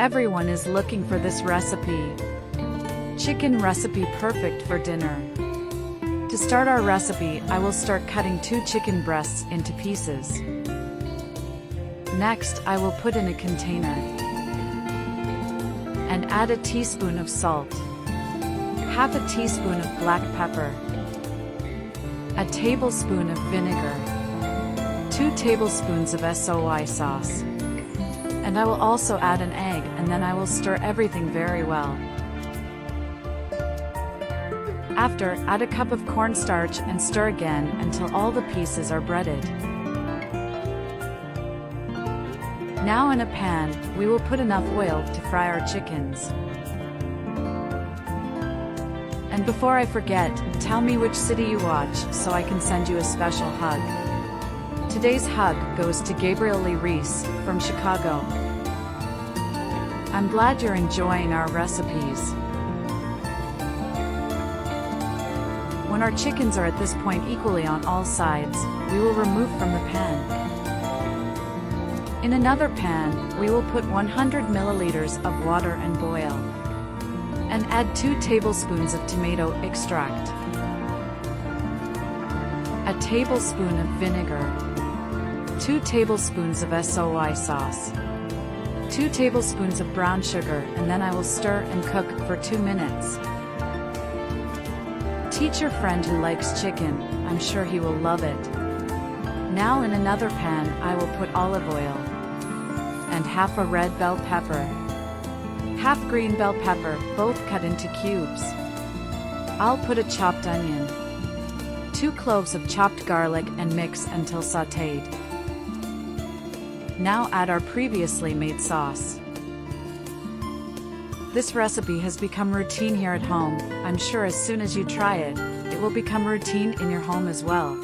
Everyone is looking for this recipe. Chicken recipe perfect for dinner. To start our recipe, I will start cutting 2 chicken breasts into pieces. Next, I will put in a container and add a teaspoon of salt, half a teaspoon of black pepper, a tablespoon of vinegar, 2 tablespoons of soy sauce, and I will also add an egg, and then I will stir everything very well. After, add a cup of cornstarch and stir again until all the pieces are breaded. Now in a pan, we will put enough oil to fry our chickens. And before I forget, tell me which city you watch so I can send you a special hug. Today's hug goes to Gabriel Lee Reese from Chicago. I'm glad you're enjoying our recipes. When our chickens are at this point equally on all sides, we will remove from the pan. In another pan, we will put 100 milliliters of water and boil. And add 2 tablespoons of tomato extract, a tablespoon of vinegar, 2 tablespoons of soy sauce, 2 tablespoons of brown sugar, and then I will stir and cook for 2 minutes. Teach your friend who likes chicken, I'm sure he will love it. Now in another pan, I will put olive oil and half a red bell pepper, half green bell pepper, both cut into cubes. I'll put a chopped onion, 2 cloves of chopped garlic, and mix until sautéed. Now add our previously made sauce. This recipe has become routine here at home. I'm sure as soon as you try it, it will become routine in your home as well.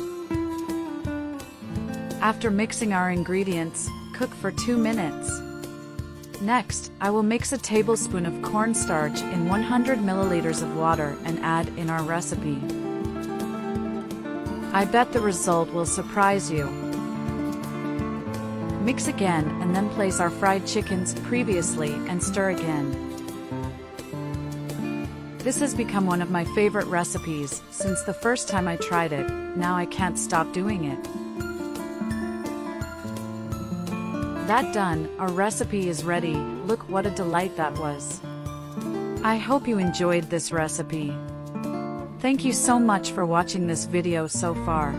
After mixing our ingredients, cook for 2 minutes. Next, I will mix a tablespoon of cornstarch in 100 milliliters of water and add in our recipe. I bet the result will surprise you. Mix again and then place our fried chickens previously and stir again. This has become one of my favorite recipes since the first time I tried it. Now I can't stop doing it. That done, our recipe is ready. Look what a delight that was. I hope you enjoyed this recipe. Thank you so much for watching this video so far.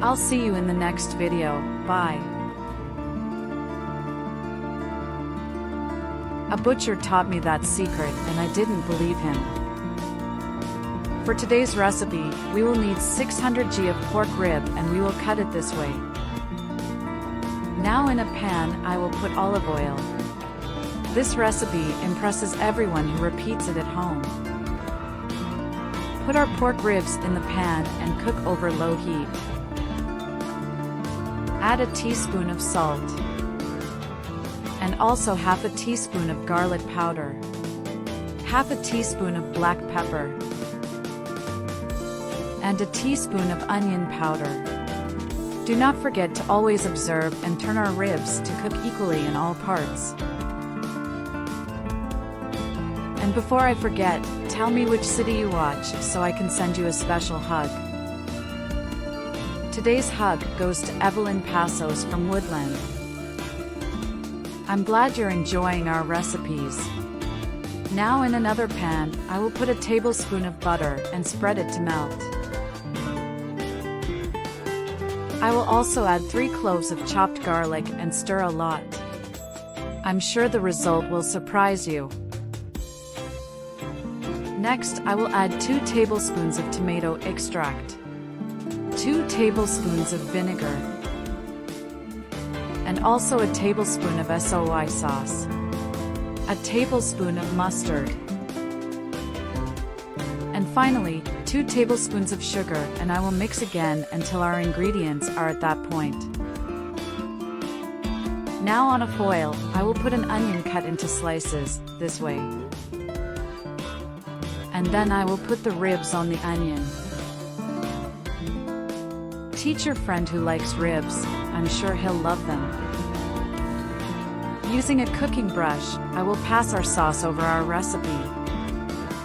I'll see you in the next video. Bye. A butcher taught me that secret and I didn't believe him. For today's recipe, we will need 600 g of pork rib and we will cut it this way. Now in a pan, I will put olive oil. This recipe impresses everyone who repeats it at home. Put our pork ribs in the pan and cook over low heat. Add a teaspoon of salt and also half a teaspoon of garlic powder, half a teaspoon of black pepper, and a teaspoon of onion powder. Do not forget to always observe and turn our ribs to cook equally in all parts. And before I forget, tell me which city you watch so I can send you a special hug. Today's hug goes to Evelyn Passos from Woodland. I'm glad you're enjoying our recipes. Now in another pan, I will put a tablespoon of butter and spread it to melt. I will also add 3 cloves of chopped garlic and stir a lot. I'm sure the result will surprise you. Next, I will add 2 tablespoons of tomato extract, 2 tablespoons of vinegar, and also a tablespoon of soy sauce, a tablespoon of mustard, and finally, 2 tablespoons of sugar, and I will mix again until our ingredients are at that point. Now on a foil, I will put an onion cut into slices, this way. And then I will put the ribs on the onion. Teach your friend who likes ribs, I'm sure he'll love them. Using a cooking brush, I will pass our sauce over our recipe.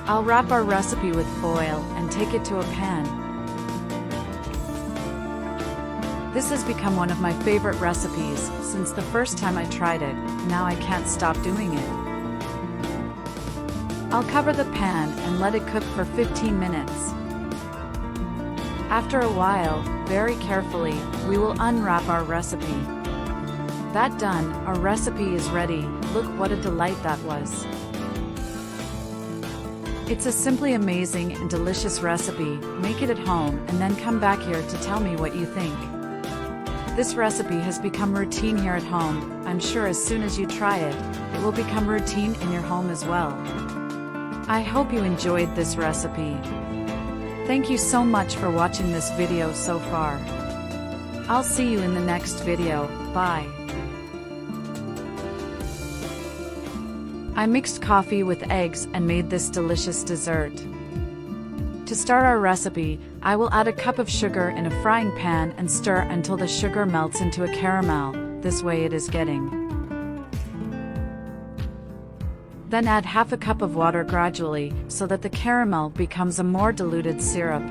I'll wrap our recipe with foil and take it to a pan. This has become one of my favorite recipes since the first time I tried it. Now I can't stop doing it. I'll cover the pan and let it cook for 15 minutes. After a while, very carefully, we will unwrap our recipe. That done, our recipe is ready. Look what a delight that was. It's a simply amazing and delicious recipe. Make it at home and then come back here to tell me what you think. This recipe has become routine here at home. I'm sure as soon as you try it, it will become routine in your home as well. I hope you enjoyed this recipe. Thank you so much for watching this video so far. I'll see you in the next video. Bye. I mixed coffee with eggs and made this delicious dessert. To start our recipe, I will add a cup of sugar in a frying pan and stir until the sugar melts into a caramel. This way it is getting. Then add half a cup of water gradually, so that the caramel becomes a more diluted syrup.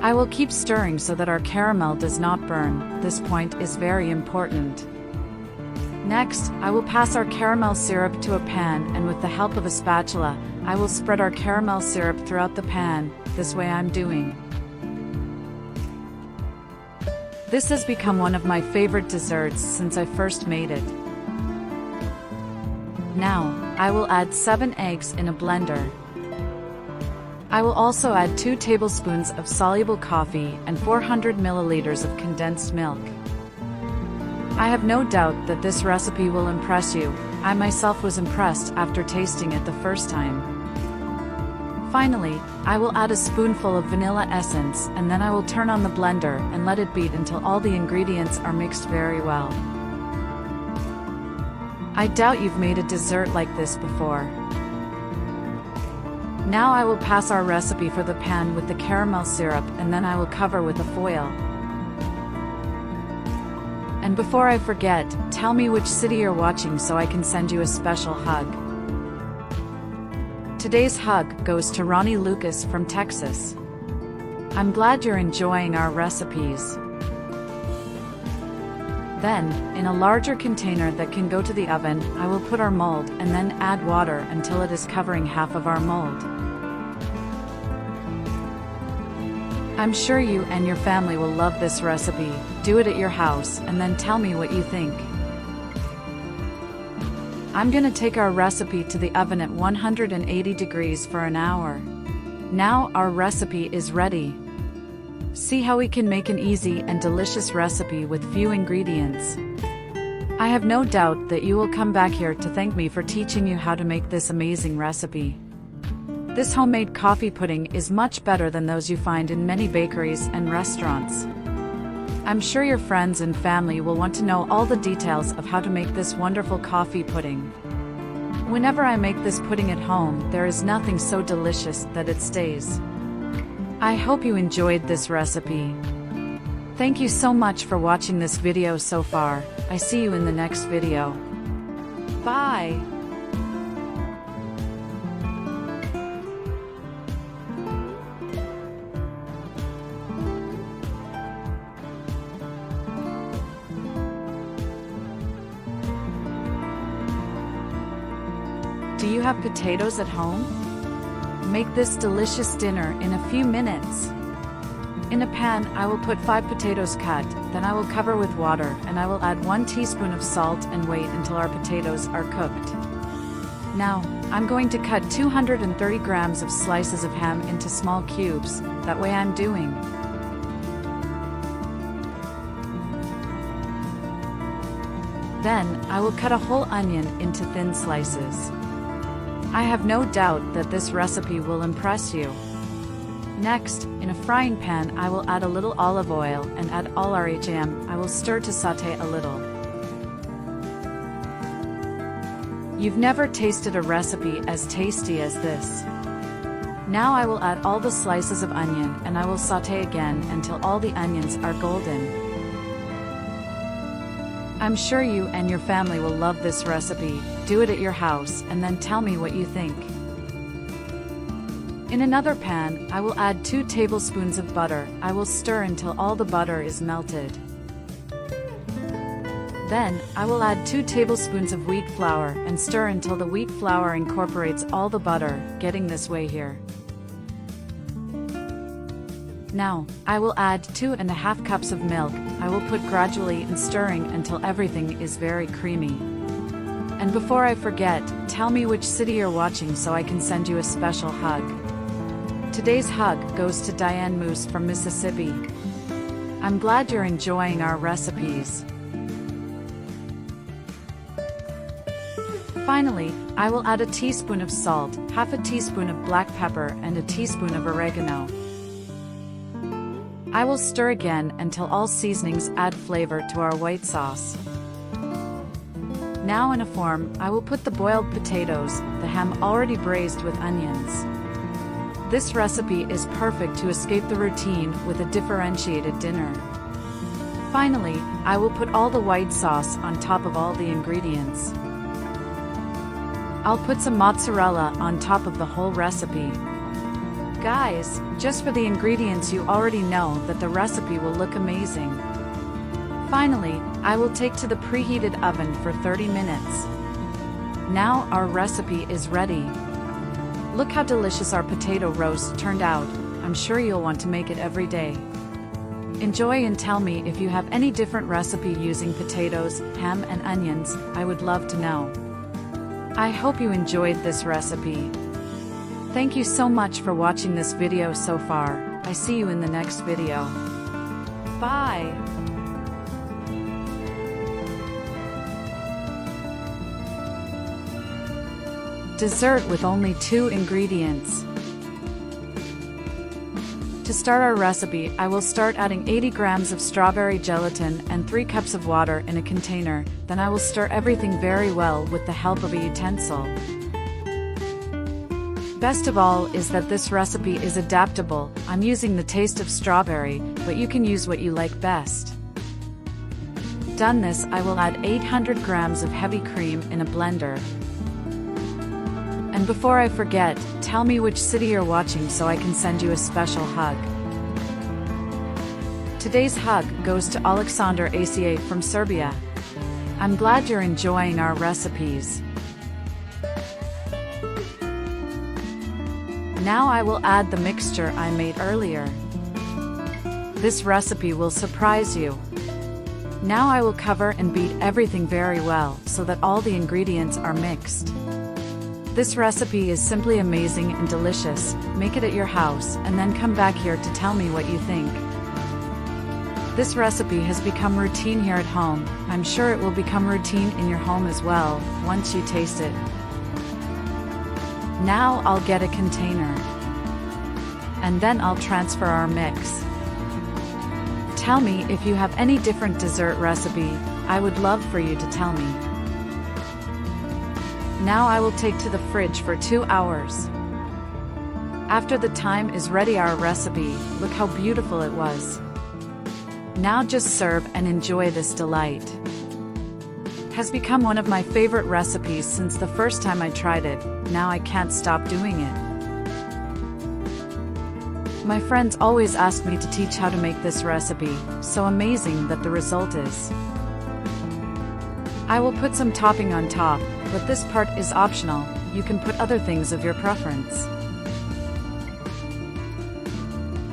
I will keep stirring so that our caramel does not burn. This point is very important. Next, I will pass our caramel syrup to a pan, and with the help of a spatula, I will spread our caramel syrup throughout the pan. This way I'm doing. This has become one of my favorite desserts since I first made it. Now, I will add 7 eggs in a blender. I will also add 2 tablespoons of soluble coffee and 400 milliliters of condensed milk. I have no doubt that this recipe will impress you. I myself was impressed after tasting it the first time. Finally, I will add a spoonful of vanilla essence, and then I will turn on the blender and let it beat until all the ingredients are mixed very well. I doubt you've made a dessert like this before. Now I will pass our recipe for the pan with the caramel syrup, and then I will cover with a foil. And before I forget, tell me which city you're watching so I can send you a special hug. Today's hug goes to Ronnie Lucas from Texas. I'm glad you're enjoying our recipes. Then, in a larger container that can go to the oven, I will put our mold and then add water until it is covering half of our mold. I'm sure you and your family will love this recipe. Do it at your house and then tell me what you think. I'm gonna take our recipe to the oven at 180 degrees for an hour. Now our recipe is ready. See how we can make an easy and delicious recipe with few ingredients. I have no doubt that you will come back here to thank me for teaching you how to make this amazing recipe. This homemade coffee pudding is much better than those you find in many bakeries and restaurants. I'm sure your friends and family will want to know all the details of how to make this wonderful coffee pudding. Whenever I make this pudding at home, there is nothing so delicious that it stays. I hope you enjoyed this recipe. Thank you so much for watching this video so far. I see you in the next video. Bye! Do you have potatoes at home? Make this delicious dinner in a few minutes. In a pan, I will put 5 potatoes cut, then I will cover with water, and I will add 1 teaspoon of salt and wait until our potatoes are cooked. Now, I'm going to cut 230 grams of slices of ham into small cubes. That way I'm doing. Then, I will cut a whole onion into thin slices. I have no doubt that this recipe will impress you. Next, in a frying pan, I will add a little olive oil and add all our ham. I will stir to sauté a little. You've never tasted a recipe as tasty as this. Now I will add all the slices of onion and I will sauté again until all the onions are golden. I'm sure you and your family will love this recipe. Do it at your house and then tell me what you think. In another pan, I will add 2 tablespoons of butter. I will stir until all the butter is melted. Then, I will add 2 tablespoons of wheat flour and stir until the wheat flour incorporates all the butter, getting this way here. Now, I will add 2½ cups of milk. I will put gradually and stirring until everything is very creamy. And before I forget, tell me which city you're watching so I can send you a special hug. Today's hug goes to Diane Moose from Mississippi. I'm glad you're enjoying our recipes. Finally, I will add a teaspoon of salt, half a teaspoon of black pepper, and a teaspoon of oregano. I will stir again until all seasonings add flavor to our white sauce. Now in a form, I will put the boiled potatoes, the ham already braised with onions. This recipe is perfect to escape the routine with a differentiated dinner. Finally, I will put all the white sauce on top of all the ingredients. I'll put some mozzarella on top of the whole recipe. Guys, just for the ingredients you already know that the recipe will look amazing. Finally, I will take to the preheated oven for 30 minutes. Now our recipe is ready. Look how delicious our potato roast turned out. I'm sure you'll want to make it every day. Enjoy and tell me if you have any different recipe using potatoes, ham and onions. I would love to know. I hope you enjoyed this recipe. Thank you so much for watching this video so far. I see you in the next video. Bye! Dessert with only 2 ingredients. To start our recipe, I will start adding 80 grams of strawberry gelatin and 3 cups of water in a container. Then I will stir everything very well with the help of a utensil. Best of all is that this recipe is adaptable. I'm using the taste of strawberry, but you can use what you like best. Done this, I will add 800 grams of heavy cream in a blender. And before I forget, tell me which city you're watching so I can send you a special hug. Today's hug goes to Alexander ACA from Serbia. I'm glad you're enjoying our recipes. Now I will add the mixture I made earlier. This recipe will surprise you. Now I will cover and beat everything very well so that all the ingredients are mixed. This recipe is simply amazing and delicious. Make it at your house and then come back here to tell me what you think. This recipe has become routine here at home. I'm sure it will become routine in your home as well, once you taste it. Now I'll get a container. And then I'll transfer our mix. Tell me if you have any different dessert recipe. I would love for you to tell me. Now I will take to the fridge for 2 hours. After the time is ready, our recipe, look how beautiful it was. Now just serve and enjoy this delight. Has become one of my favorite recipes since the first time I tried it. Now I can't stop doing it. My friends always ask me to teach how to make this recipe, so amazing that the result is. I will put some topping on top, but this part is optional. You can put other things of your preference.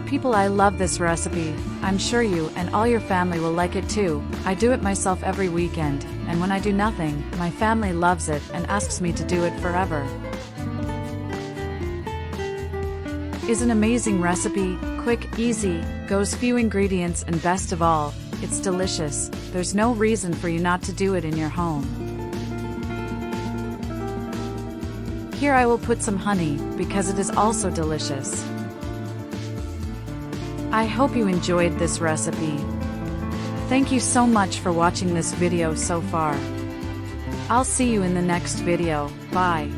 People, I love this recipe. I'm sure you and all your family will like it too. I do it myself every weekend, and when I do nothing, my family loves it and asks me to do it forever. Is an amazing recipe, quick, easy, goes few ingredients, and best of all, it's delicious. There's no reason for you not to do it in your home. Here I will put some honey, because it is also delicious. I hope you enjoyed this recipe. Thank you so much for watching this video so far. I'll see you in the next video. Bye.